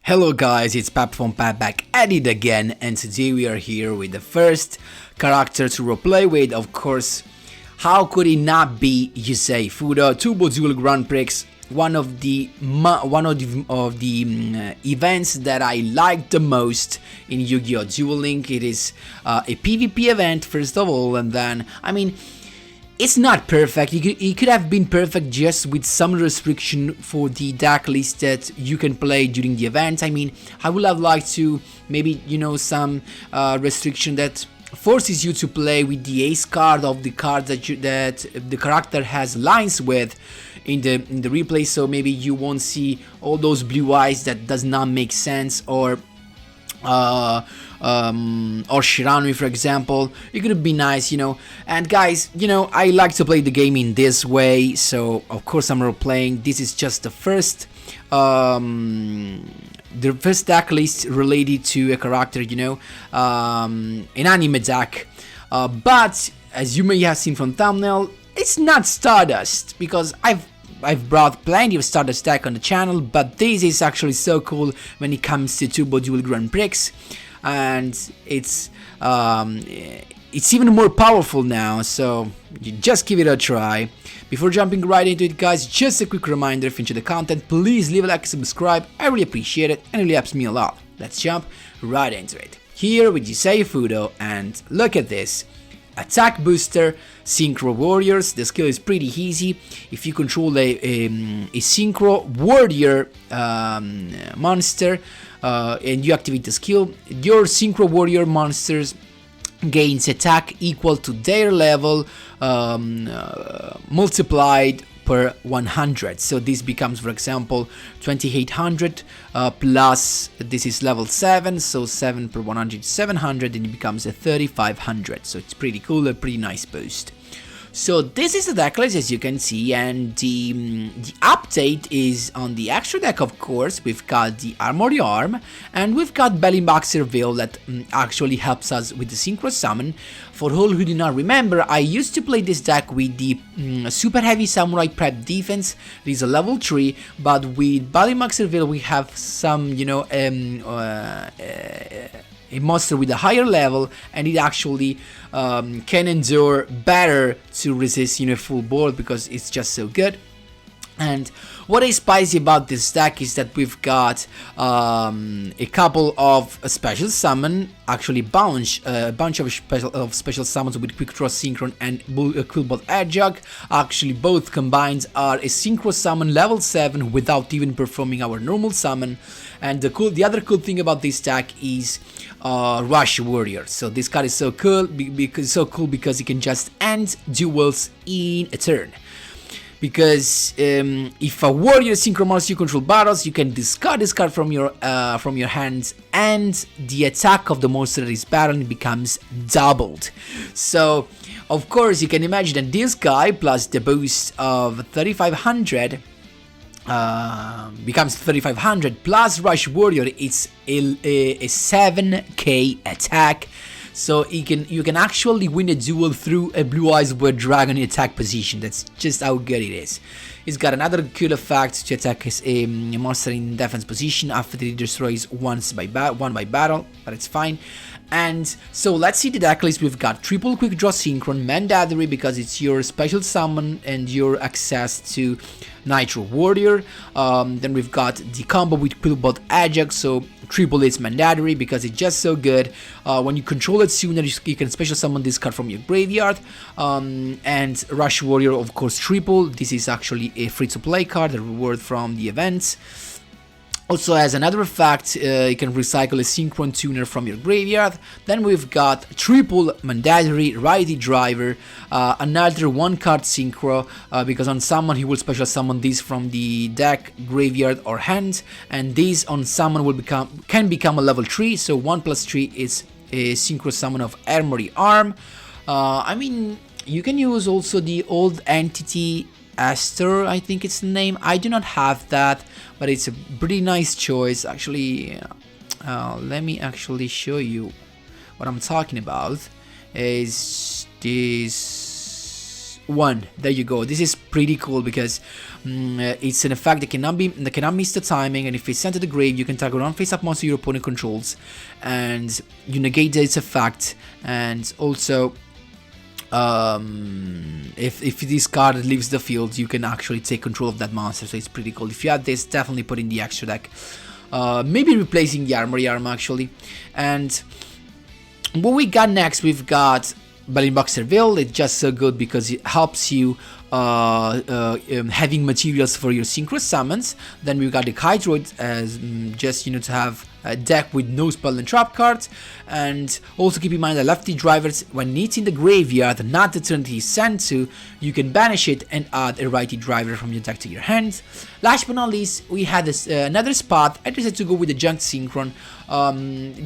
Hello guys, it's Pap from Pap back at it again, and today we are here with the first character to roleplay with. Of course, how could it not be YUSEI FUDO, Turbo Duel Grand Prix, one of the events that I like the most in Yu-Gi-Oh! Duel Link. It is a PvP event first of all, and then it's not perfect. It could have been perfect just with some restriction for the deck list that you can play during the event. I mean, I would have liked to maybe, some restriction that forces you to play with the ace card of the card that the character has lines with in the replay. So maybe you won't see all those blue eyes that does not make sense, or Shiranui, for example. It could be nice, and guys, I like to play the game in this way, so of course I'm role-playing. This is just the first deck list related to a character, an anime deck, but as you may have seen from thumbnail, it's not Stardust, because I've brought plenty of Stardust deck on the channel, but this is actually so cool when it comes to Turbo Duel Grand Prix, and it's even more powerful now, so you just give it a try. Before jumping right into it, guys, just a quick reminder: if you enjoy the content, please leave a like and subscribe. I really appreciate it, and it really helps me a lot. Let's jump right into it. Here with YUSEI FUDO, and look at this. Attack booster, Synchro warriors. The skill is pretty easy. If you control a Synchro warrior monster and you activate the skill, your Synchro warrior monsters gains attack equal to their level multiplied per 100. So this becomes, for example, 2800 plus, this is level 7, so 7 per 100 is 700, and it becomes a 3500. So it's pretty cool, a pretty nice boost. So this is the deck list, as you can see, and the update is on the extra deck. Of course, we've got the Armory Arm, and we've got Belly Boxer Veil that actually helps us with the Synchro Summon. For all who do not remember, I used to play this deck with the Super Heavy Samurai Prep Defense. It is a level 3, but with Belly Boxer Veil we have some, a monster with a higher level, and it actually can endure better to resist full board, because it's just so good. And what is spicy about this deck is that we've got a couple of special summon, actually a bunch of special summons with Quick Draw Synchron and Quillbot Hedgehog. Actually, both combined are a Synchro summon level 7 without even performing our normal summon. And the other cool thing about this deck is Rush Warrior. So this card is so cool because it can just end duels in a turn. Because if a warrior synchro monster you control battles, you can discard this card from your hands, and the attack of the monster that is battling becomes doubled. So of course you can imagine that this guy plus the boost of 3500 becomes 3500 plus Rush Warrior. It's a 7k attack. So you can actually win a duel through a Blue Eyes White Dragon in attack position. That's just how good it is. It's got another cool effect to attack a monster in defense position after it destroys one by battle, but it's fine. And so let's see the deck list. We've got triple Quick Draw Synchron, mandatory because it's your special summon and your access to Nitro Warrior. Then we've got the combo with Quillbot Hedgehog, so triple is mandatory because it's just so good. When you control it sooner, you can special summon this card from your graveyard. And Rush Warrior, of course, triple. This is actually a free-to-play card, a reward from the events. Also has another effect, you can recycle a Synchron Tuner from your graveyard. Then we've got triple mandatory Rarity Driver, another one card Synchro, because on summon he will special summon this from the deck, graveyard or hand, and this on summon can become a level 3, so 1+3 is a Synchro summon of Armory Arm. I mean, you can use also the old entity Aster, I think it's the name. I do not have that, but it's a pretty nice choice. Actually, let me actually show you what I'm talking about. Is this 1. There you go. This is pretty cool because it's an effect that cannot miss the timing, and if it's sent to the grave, you can target one face-up monster your opponent controls, and you negate its effect. And also, if this card leaves the field, you can actually take control of that monster. So it's pretty cool. If you have this, definitely put in the extra deck. Maybe replacing the armory arm actually. And what we got next, we've got Battling Boxer Veil. It's just so good because it helps you having materials for your synchro summons. Then we've got the Hydroid as just to have a deck with no spell and trap cards. And also keep in mind that lefty drivers, when it's in the graveyard, not the turn he's sent to, you can banish it and add a righty driver from your deck to your hand. Last but not least, we had this another spot. I decided to go with the Junk Synchron,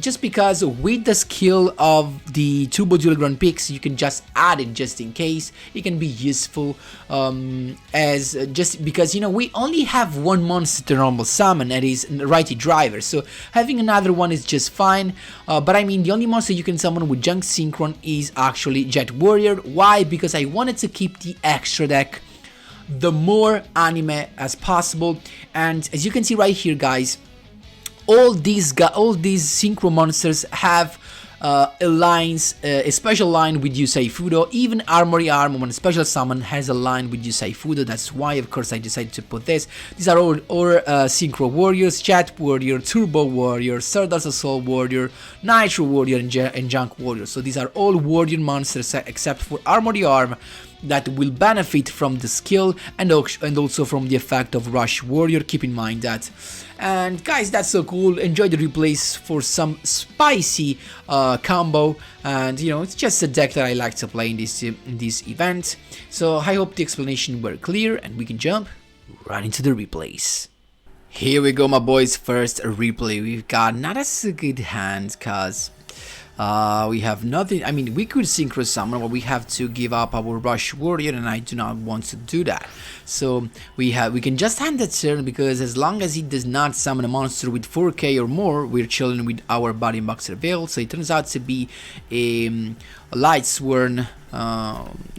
just because with the skill of the Turbo Duel Grand PRIX, you can just add it just in case. It can be useful as just because we only have one monster to normal summon, and is righty driver. So having another one is just fine. But I mean, the only monster you can summon with Junk Synchron is actually Jet Warrior. Why? Because I wanted to keep the extra deck the more anime as possible. And as you can see right here, guys, all these synchro monsters have a special line with YUSEI FUDO. Even Armory Arm, when a special summon, has a line with YUSEI FUDO. That's why, of course, I decided to put this. These are all Synchro Warriors: Jet Warrior, Turbo Warrior, Stardust Assault Warrior, Nitro Warrior, and Junk Warrior. So these are all Warrior monsters except for Armory Arm, that will benefit from the skill and also from the effect of Rush Warrior. Keep in mind that. And guys, that's so cool. Enjoy the replays for some spicy combo, and it's just a deck that I like to play in this event. So I hope the explanation were clear, and we can jump right into the replays. Here we go, my boys. First replay, we've got not as a good hand, cause we have nothing. I mean, we could synchro summon, but we have to give up our Rush Warrior, and I do not want to do that. So we can just hand that turn, because as long as he does not summon a monster with 4k or more, we're chilling with our Battling Boxer Veil. So it turns out to be a Light Sworn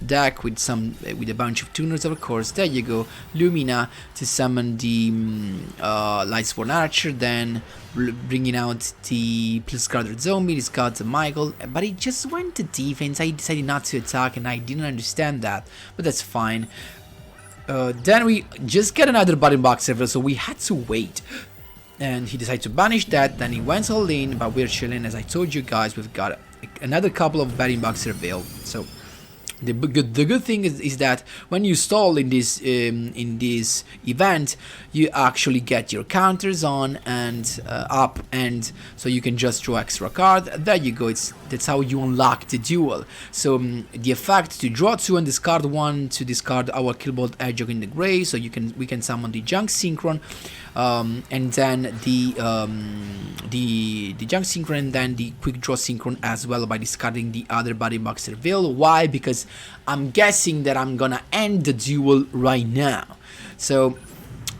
deck with a bunch of tuners, of course. There you go, Lumina to summon the Light Sworn Archer, then bringing out the plus guarded zombie. He's got the Michael, but he just went to defense. I decided not to attack, and I didn't understand that, but that's fine. Then we just get another Battling Boxer, so we had to wait, and he decided to banish that. Then he went all in, but we're chilling. As I told you guys, we've got another couple of Battling Boxer Veil. So the good thing is that when you stall in this event, you actually get your counters on and up, and so you can just draw extra card. There you go. That's how you unlock the duel. So the effect to draw 2 and discard 1 to discard our Killbolt Hedgehog in the grave. So we can summon the Junk Synchron, and then the Junk Synchron, and then the Quick Draw Synchron as well, by discarding the other Battling Boxer Veil. Why? Because I'm guessing that I'm gonna end the duel right now. So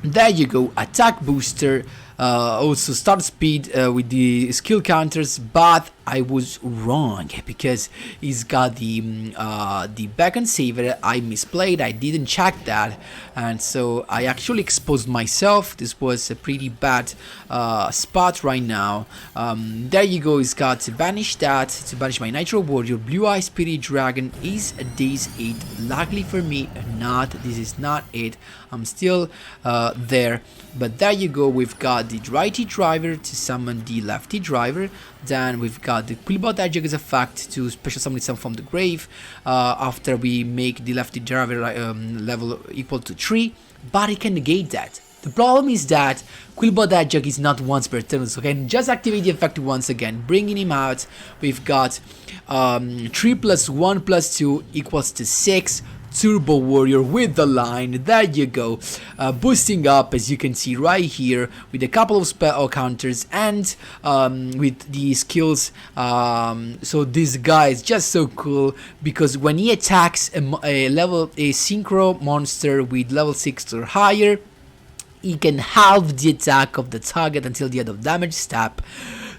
there you go, attack booster, also start speed with the skill counters, but I was wrong, because he's got the Beacon Saver. I misplayed, I didn't check that, and so I actually exposed myself. This was a pretty bad spot right now. There you go, he's got to banish that, to banish my Nitro Warrior. Blue Eye Spirit Dragon. Is this it? Luckily for me, not. This is not it. I'm still there, but there you go. We've got the righty driver to summon the lefty driver. Then we've got the Killbolt Hedgehog as effect to special summon itself from the grave after we make the lefty driver level equal to 3, but it can negate that. The problem is that Killbolt Hedgehog is not once per turn, so can just activate the effect once again, bringing him out. We've got 3 + 1 + 2 equals to 6. Turbo Warrior with the line. There you go, boosting up, as you can see right here, with a couple of spell counters and with the skills. So this guy is just so cool, because when he attacks a synchro monster with level 6 or higher, he can halve the attack of the target until the end of damage step.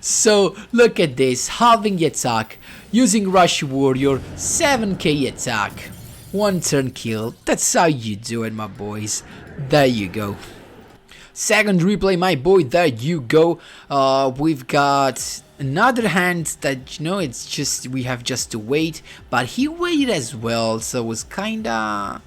So look at this, halving the attack using Rush Warrior, 7k attack. 1 turn kill. That's how you do it, my boys. There you go. Second replay, my boy, there you go. We've got another hand that, you know, it's just, we have just to wait, but he waited as well, so it was kinda,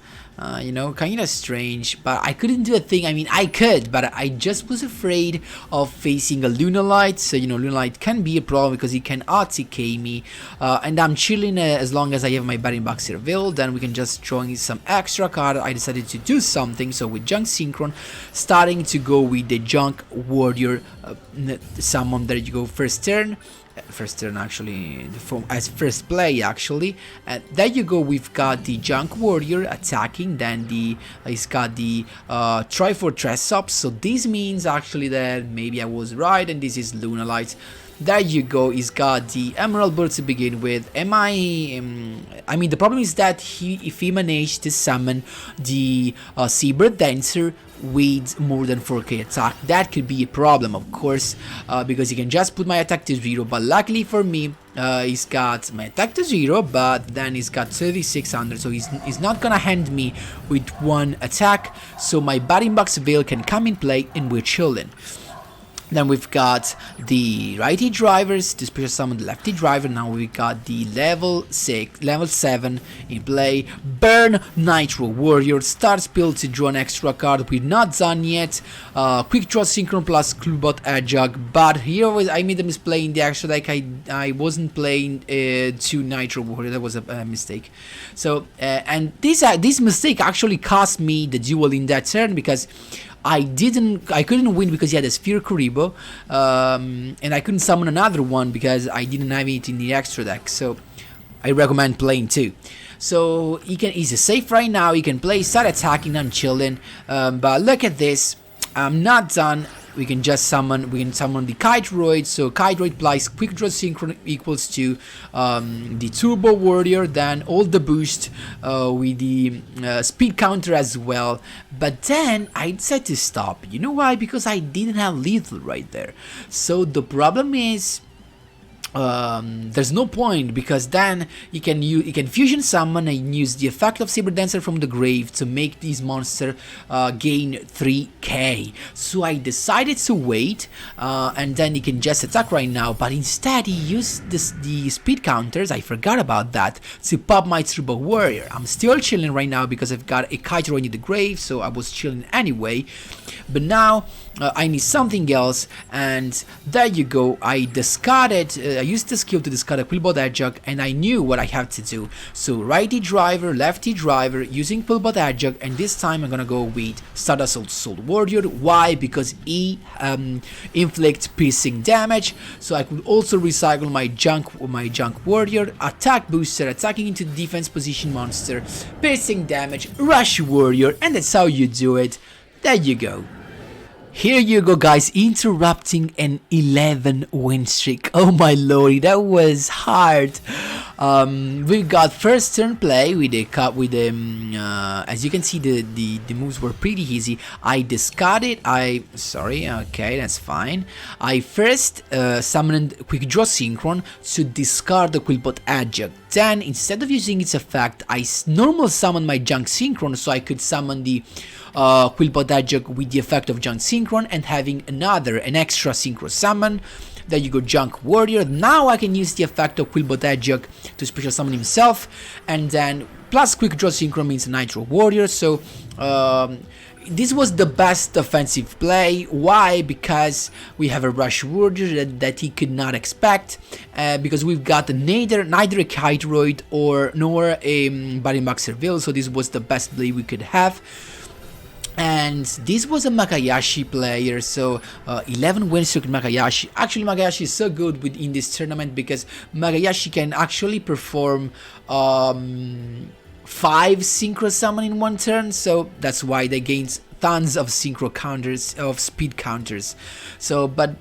you know, kinda strange, but I couldn't do a thing. I mean, I could, but I just was afraid of facing a Lunalight, so, you know, Lunalight can be a problem because he can OTK me, and I'm chilling as long as I have my batting box revealed. Then we can just throw in some extra card. I decided to do something, so with Junk Synchron, starting to go with the Junk Warrior summon. There you go, first turn actually, as first play actually. There you go, we've got the Junk Warrior attacking, then he's got the Trifortress up, so this means actually that maybe I was right and this is Lunalight. There you go, he's got the Emerald Bird to begin with. I mean, the problem is that if he managed to summon the Seabird Dancer with more than 4k attack, that could be a problem, of course, because he can just put my attack to 0, but luckily for me, he's got my attack to 0, but then he's got 3600, so he's not gonna hand me with 1 attack, so my batting box veil can come in play and we're chilling. Then we've got the righty drivers to special summon the lefty driver. Now we've got the level 7 in play. Burn Nitro Warrior. Start spell to draw an extra card. We're not done yet. Quick draw Synchron plus Cluebot Adjug. But here I made a mistake in the extra deck. I wasn't playing 2 Nitro Warrior. That was a mistake. So and this mistake actually cost me the duel in that turn, because I couldn't win because he had a Sphere Kuribo, and I couldn't summon another one because I didn't have it in the extra deck, so I recommend playing 2. So he's safe right now, he can play, start attacking, I'm chilling, but look at this, I'm not done. We can summon the Kiteroid, so Kiteroid plus Quick Draw Synchron equals to the Turbo Warrior, then all the boost with the speed counter as well. But then I decided to stop. You know why? Because I didn't have lethal right there. So the problem is, there's no point, because then you can fusion summon and use the effect of Saber Dancer from the grave to make this monster gain 3k. So I decided to wait, and then he can just attack right now, but instead he used the speed counters, I forgot about that, to pop my Turbo Warrior. I'm still chilling right now because I've got a Kiteroid in the grave, so I was chilling anyway, but now I need something else, and there you go, I discarded, I used the skill to discard a Quillbot Adjug, and I knew what I had to do. So righty driver, lefty driver, using Quillbot Adjug, and this time I'm gonna go with Stardust Soul Warrior. Why? Because he inflicts piercing damage, so I could also recycle my junk warrior, attack booster, attacking into defense position monster, piercing damage, rush warrior, and that's how you do it. There you go. Here you go, guys, interrupting an 11 win streak. Oh my lordy, that was hard. We got first turn play with as you can see, the moves were pretty easy. I discarded, okay, that's fine. I first summoned Quick Draw Synchron to discard the Quillbot Adjug. Then, instead of using its effect, I normal summoned my Junk Synchron so I could summon the Quillbot Adjug with the effect of Junk Synchron and having an extra Synchro summon. There you go, Junk Warrior. Now I can use the effect of Quillbot Adjug to special summon himself, and then plus Quick Draw Synchro means Nitro Warrior. So this was the best offensive play. Why? Because we have a Rush Warrior that he could not expect, because we've got neither a Kiteroid nor a Batting Box Serville, so this was the best play we could have. And this was a Makayashi player, so 11 win streak Makayashi. Actually, Makayashi is so good in this tournament because Makayashi can actually perform 5 synchro summon in 1 turn, so that's why they gained tons of synchro counters, of speed counters. So, but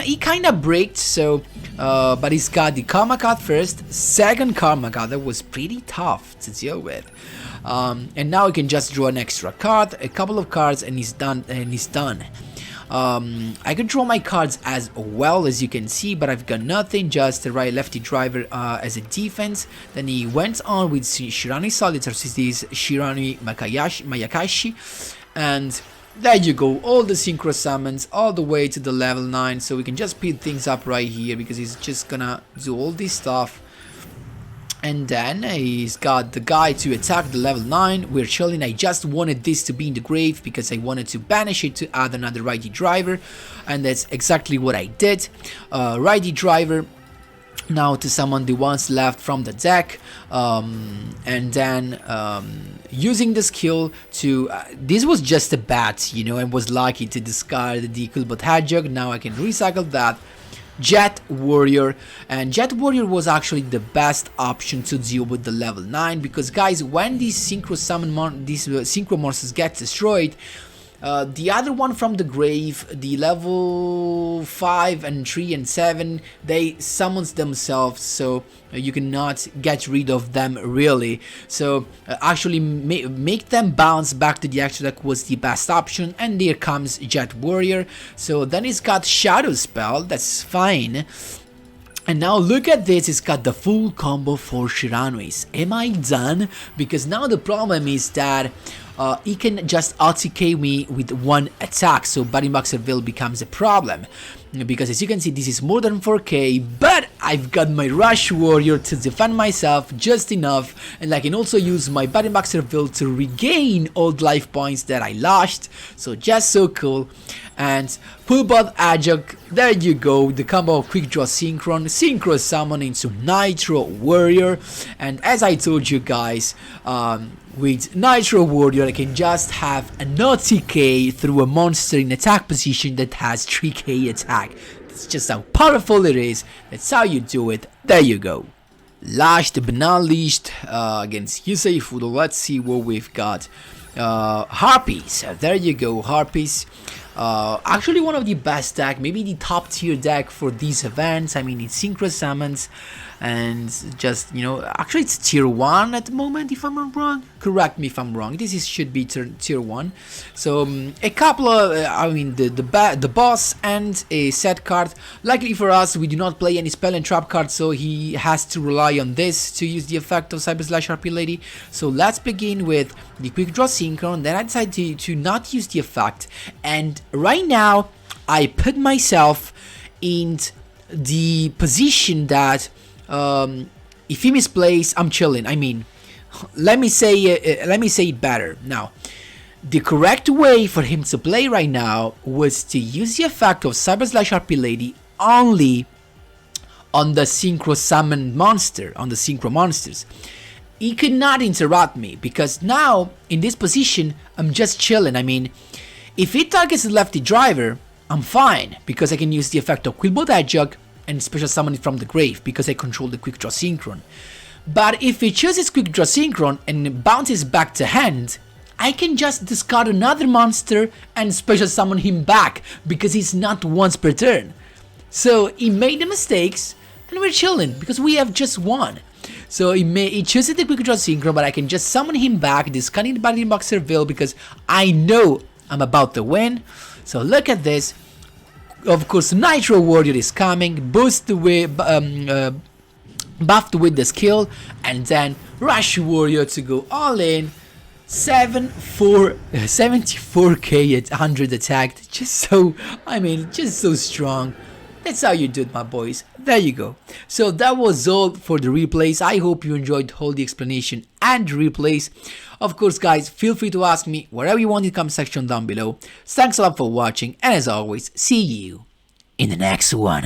he kinda braked, so but he's got the Karma card first, second Karma card. That was pretty tough to deal with. And now he can just draw an extra card, a couple of cards, and he's done. I control my cards as well as you can see, but I've got nothing, just a right-lefty driver as a defense. Then he went on with Shirani Solitaire versus this Shirani Mayakashi, and there you go, all the synchro summons all the way to the level 9, so we can just speed things up right here because he's just gonna do all this stuff. And then he's got the guy to attack the level 9. We're chilling. I just wanted this to be in the grave because I wanted to banish it to add another righty driver, and that's exactly what I did. Righty driver now to summon the ones left from the deck, and then using the skill to this was just a bat, you know, and was lucky to discard the Quillbot Hedgehog. Now I can recycle that Jet Warrior, and Jet Warrior was actually the best option to deal with the level 9, because guys, when these synchro synchro monsters get destroyed, the other one from the grave, the level 5 and 3 and 7, they summons themselves, so you cannot get rid of them really. So actually make them bounce back to the actual deck was the best option, and there comes Jet Warrior. So then it's got Shadow Spell, that's fine. And now look at this, it's got the full combo for Shiranuis. Am I done? Because now the problem is that he can just OTK me with one attack, so Batting Boxerville becomes a problem. Because as you can see, this is more than 4k, but I've got my Rush Warrior to defend myself just enough, and I can also use my Batting Boxerville to regain all the life points that I lost, so just so cool. And Quillbot Hedgehog, there you go, the combo of Quick Draw Synchro Summon into Nitro Warrior, and as I told you guys, with Nitro Warrior I can just have an OTK through a monster in attack position that has 3k attack. That's just how powerful it is, that's how you do it, there you go. Last but not least, against YUSEI FUDO, let's see what we've got. Harpies, there you go, Harpies. Actually one of the best deck, maybe the top tier deck for these events. I mean, it's synchro summons, and just, you know, actually it's tier 1 at the moment if I'm not wrong. Correct me if I'm wrong, this should be tier 1. So a couple of, I mean the boss and a set card. Luckily for us, we do not play any spell and trap cards, so he has to rely on this to use the effect of Cyber Slash RP Lady. So let's begin with the Quick Draw Synchro, then I decided to not use the effect, and right now I put myself in the position that if he misplays, I'm chilling. I mean, let me say it better. Now, the correct way for him to play right now was to use the effect of Cyber Slash RP Lady only on the synchro summon monster, on the synchro monsters. He could not interrupt me, because now in this position I'm just chilling. I mean, if he targets the lefty driver, I'm fine, because I can use the effect of Quillbot Hedgehog and special summon it from the grave, because I control the Quick Draw Synchron. But if he chooses Quick Draw Synchron and bounces back to hand, I can just discard another monster and special summon him back, because he's not once per turn. So he made the mistakes, and we're chilling, because we have just won. So he chooses the Quick Draw Synchro, but I can just summon him back, discarding the Batting Boxerville, because I know I'm about to win. So look at this. Of course, Nitro Warrior is coming, buffed with the skill, and then Rush Warrior to go all in. 74k at 100 attack, just so, I mean, just so strong. That's how you do it, my boys. There you go. So that was all for the replays. I hope you enjoyed all the explanation and replays. Of course, guys, feel free to ask me whatever you want in the comment section down below. Thanks a lot for watching, and as always, see you in the next one.